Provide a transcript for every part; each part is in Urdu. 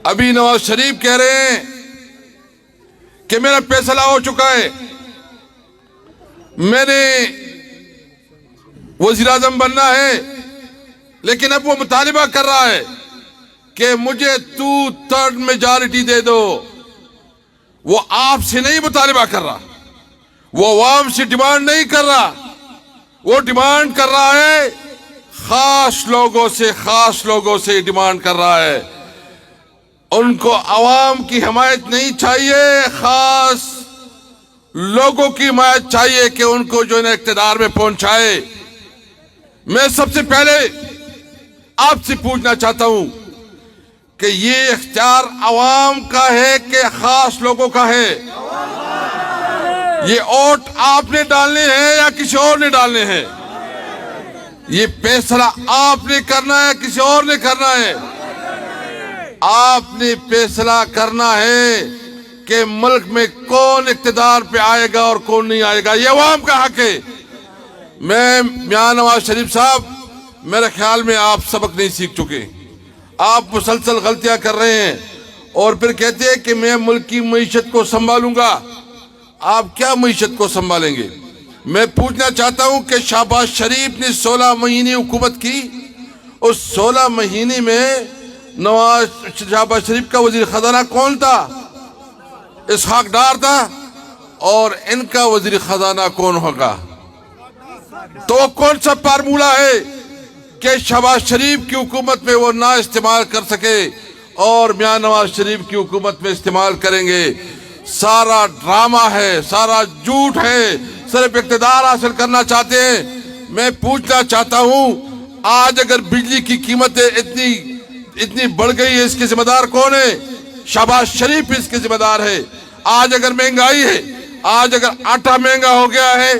ابھی نواز شریف کہہ رہے ہیں کہ میرا فیصلہ ہو چکا ہے، میں نے وزیر اعظم بننا ہے، لیکن اب وہ مطالبہ کر رہا ہے کہ مجھے 2/3 میجارٹی دے دو۔ وہ آپ سے نہیں مطالبہ کر رہا، وہ عوام سے ڈیمانڈ نہیں کر رہا، وہ ڈیمانڈ کر رہا ہے خاص لوگوں سے ڈیمانڈ کر رہا ہے۔ ان کو عوام کی حمایت نہیں چاہیے، خاص لوگوں کی حمایت چاہیے کہ ان کو جو انہیں اقتدار میں پہنچائے۔ میں سب سے پہلے آپ سے پوچھنا چاہتا ہوں کہ یہ اختیار عوام کا ہے کہ خاص لوگوں کا ہے؟ یہ ووٹ آپ نے ڈالنے ہیں یا کسی اور نے ڈالنے ہیں؟ یہ فیصلہ آپ نے کرنا ہے یا کسی اور نے کرنا ہے؟ آپ نے فیصلہ کرنا ہے کہ ملک میں کون اقتدار پہ آئے گا اور کون نہیں آئے گا، یہ عوام کا حق ہے۔ میں میاں نواز شریف صاحب، میرے خیال میں آپ سبق نہیں سیکھ چکے، آپ مسلسل غلطیاں کر رہے ہیں اور پھر کہتے ہیں کہ میں ملک کی معیشت کو سنبھالوں گا۔ آپ کیا معیشت کو سنبھالیں گے؟ میں پوچھنا چاہتا ہوں کہ شہباز شریف نے 16 مہینے حکومت کی، اس 16 مہینے میں شہباز شریف کا وزیر خزانہ کون تھا؟ اسحاق ڈار تھا، اور ان کا وزیر خزانہ کون ہوگا؟ تو کون سا فارمولہ ہے کہ شہباز شریف کی حکومت میں وہ نہ استعمال کر سکے اور میاں نواز شریف کی حکومت میں استعمال کریں گے؟ سارا ڈرامہ ہے، سارا جھوٹ ہے، صرف اقتدار حاصل کرنا چاہتے ہیں۔ میں پوچھنا چاہتا ہوں، آج اگر بجلی کی قیمتیں اتنی بڑھ گئی ہے، اس کے ذمہ دار کون ہے؟ شہباز شریف اس کے ذمہ دار ہے۔ آج اگر مہنگائی ہے، آج اگر آٹا مہنگا ہو گیا ہے،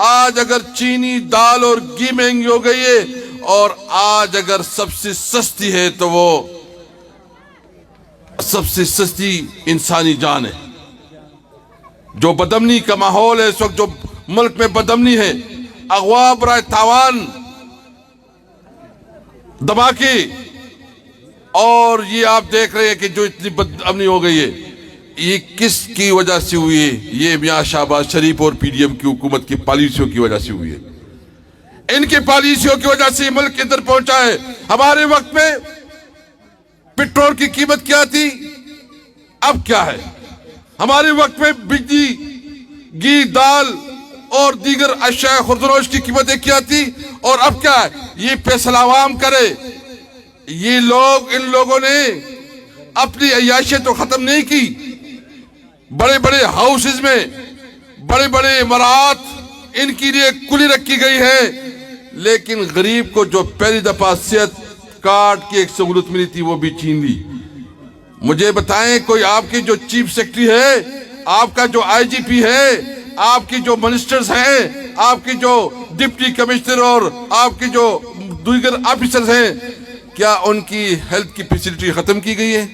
آج اگر چینی، دال اور گھی مہنگی ہو گئی ہے، اور آج اگر سب سے سستی ہے تو وہ سب سے سستی انسانی جان ہے۔ جو بدامنی کا ماحول ہے اس وقت، جو ملک میں بدامنی ہے، اغوا برائے تاوان، دھماکے، اور یہ آپ دیکھ رہے ہیں کہ جو اتنی بدامنی ہو گئی ہے، یہ کس کی وجہ سے ہوئی ہے؟ یہ میاں شہباز شریف اور پی ڈی ایم کی حکومت کی پالیسیوں کی وجہ سے ہوئی ہے۔ ان کی پالیسیوں کی وجہ سے ملک کے اندر پہنچا ہے۔ ہمارے وقت میں پیٹرول کی قیمت کیا تھی، اب کیا ہے؟ ہمارے وقت میں بجلی، گھی، دال اور دیگر اشیاء خوردنوش کی قیمتیں کیا تھی، اور اب کیا ہے؟ یہ فیصلہ عوام کرے۔ یہ لوگ، ان لوگوں نے اپنی عیاشیں تو ختم نہیں کی، بڑے بڑے ہاؤسز میں بڑے بڑے عمارات ان کی لیے کھلی رکھی گئی ہے، لیکن غریب کو جو پہلی دفعہ صحت کارڈ کی ایک سہولت ملی تھی وہ بھی چھین لی۔ مجھے بتائیں، کوئی آپ کی جو چیف سیکرٹری ہے، آپ کا جو آئی جی پی ہے، آپ کی جو منسٹرز ہیں، آپ کی جو ڈپٹی کمشنر اور آپ کی جو دیگر آفیسرز ہیں، کیا ان کی ہیلتھ کی فیسلٹی ختم کی گئی ہے؟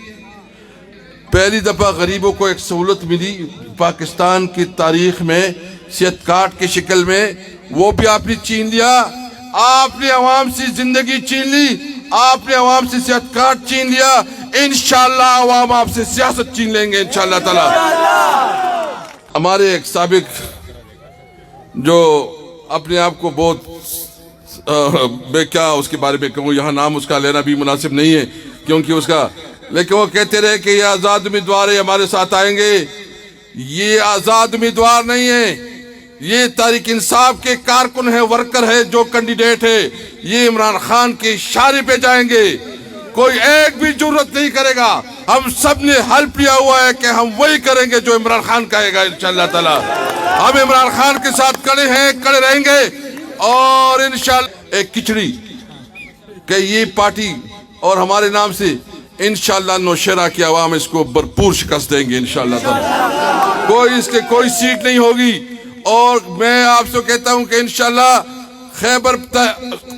پہلی دفعہ غریبوں کو ایک سہولت ملی پاکستان کی تاریخ میں صحت کارڈ کی شکل میں، وہ بھی آپ نے چھین لیا۔ آپ نے عوام سے زندگی چھین لی، آپ نے عوام سے صحت کارڈ چھین لیا۔ انشاءاللہ عوام آپ سے سیاست چھین لیں گے انشاءاللہ تعالی۔ ہمارے ایک سابق جو اپنے آپ کو بہت میں کیا اس کے بارے میں کہوں، یہاں نام اس کا لینا بھی مناسب نہیں ہے کیونکہ اس کا، لیکن وہ کہتے رہے کہ یہ آزاد امیدوار ہے، ہمارے ساتھ آئیں گے۔ یہ آزاد امیدوار نہیں ہے، یہ تحریک انصاف کے کارکن ہے، ورکر ہے، جو کینڈیڈیٹ ہے۔ یہ عمران خان کے اشارے پہ جائیں گے، کوئی ایک بھی جرت نہیں کرے گا۔ ہم سب نے حلف لیا ہوا ہے کہ ہم وہی کریں گے جو عمران خان کہے گا انشاءاللہ تعالی۔ ہم عمران خان کے ساتھ کھڑے ہیں، کھڑے رہیں گے، اور انشاءاللہ ایک کھچڑی کہ یہ پارٹی اور ہمارے نام سے انشاءاللہ نوشہرہ کی عوام اس کو بھرپور شکست دیں گے انشاءاللہ تعالی۔ کوئی سیٹ نہیں ہوگی، اور میں آپ سے کہتا ہوں کہ انشاءاللہ خیبر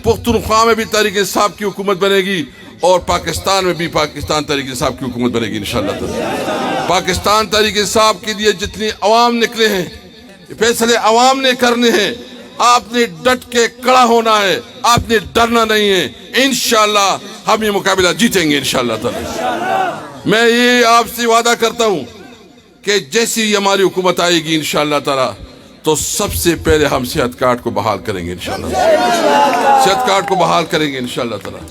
پختونخوا میں بھی تحریک انصاف کی حکومت بنے گی، اور پاکستان میں بھی پاکستان تحریک انصاف کی حکومت بنے گی انشاءاللہ تعالی۔ پاکستان تحریک انصاف کے لیے جتنی عوام نکلے ہیں، فیصلے عوام نے کرنے ہیں۔ آپ نے ڈٹ کے کڑا ہونا ہے، آپ نے ڈرنا نہیں ہے۔ انشاءاللہ ہم یہ مقابلہ جیتیں گے انشاءاللہ تعالی۔ میں یہ آپ سے وعدہ کرتا ہوں کہ جیسی ہماری حکومت آئے گی انشاءاللہ تعالی تو سب سے پہلے ہم صحت کارڈ کو بحال کریں گے انشاءاللہ، صحت کارڈ کو بحال کریں گے انشاءاللہ تعالی.